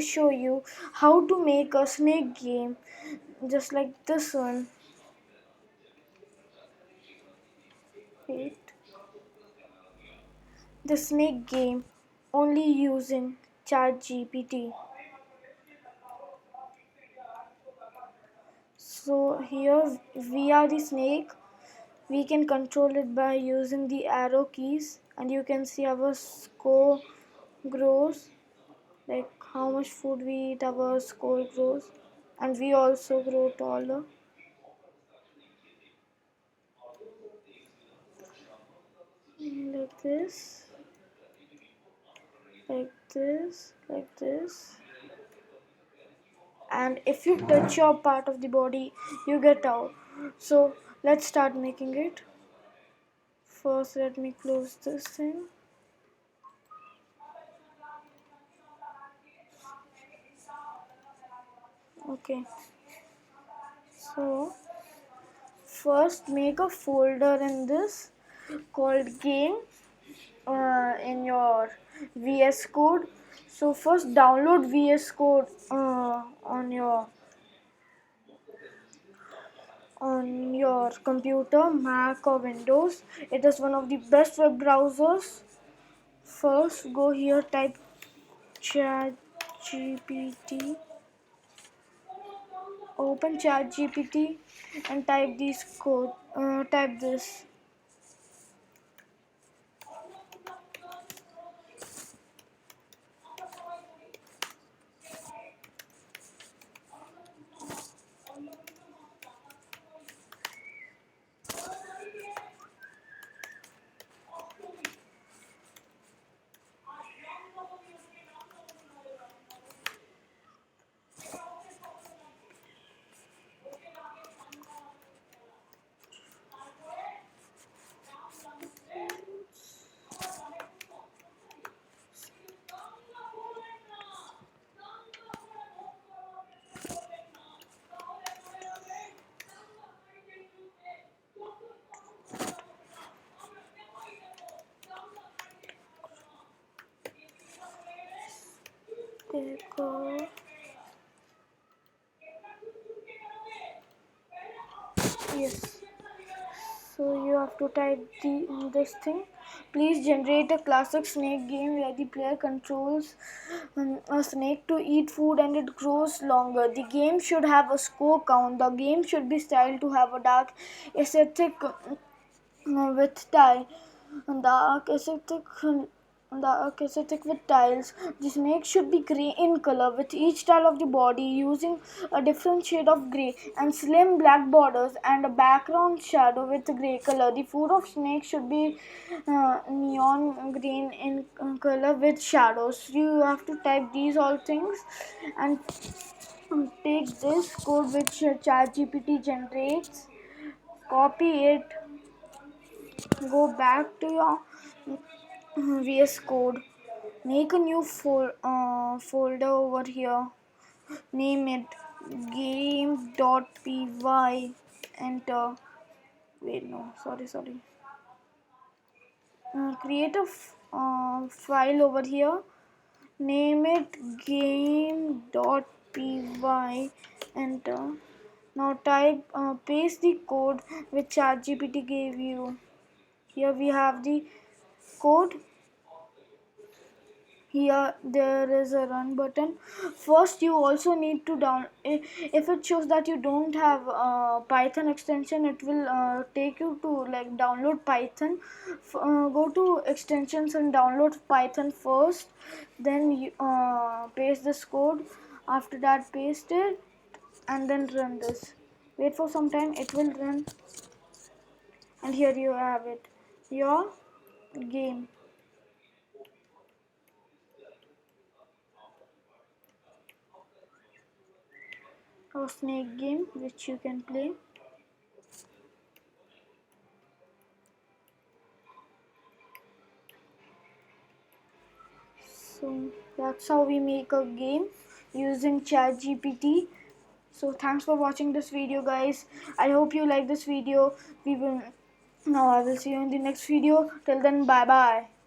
show you how to make a snake game just like this one. Wait. The snake game only using ChatGPT. So here we are the snake. We can control it by using the arrow keys, and you can see our score grows, like how much food we eat, our score grows, and we also grow taller. Like this, like this, like this. And if you touch your part of the body, you get out. So let's start making it. First, let me close this thing. Okay. So first, make a folder in this called game in your VS Code. So first download VS Code on your computer, Mac or Windows. It is one of the best web browsers. First go here, type ChatGPT. Open ChatGPT and type this code. Type this. Echo. Yes. So you have to type this thing. Please generate a classic snake game where the player controls a snake to eat food and it grows longer. The game should have a score count. The game should be styled to have a dark aesthetic with dark aesthetic with tiles. The snake should be grey in color, with each tile of the body using a different shade of grey and slim black borders and a background shadow with grey color. The food of snake should be neon green in color with shadows. You have to type these all things and take this code which ChatGPT generates, copy it, go back to your VS Code, make a new folder over here, name it game.py, enter. Wait, no, sorry. Create a file over here, name it game.py, enter. Now paste the code which ChatGPT gave you. Here we have the code. Here there is a run button. First you also need to if it shows that you don't have Python extension, it will take you to like download Python. Go to extensions and download Python first, then you paste this code. After that, paste it and then run this. Wait for some time, it will run, and here you have it, your game. A snake game which you can play. So that's how we make a game using ChatGPT. So thanks for watching this video, guys. I hope you like this video. I will see you in the next video. Till then, bye bye.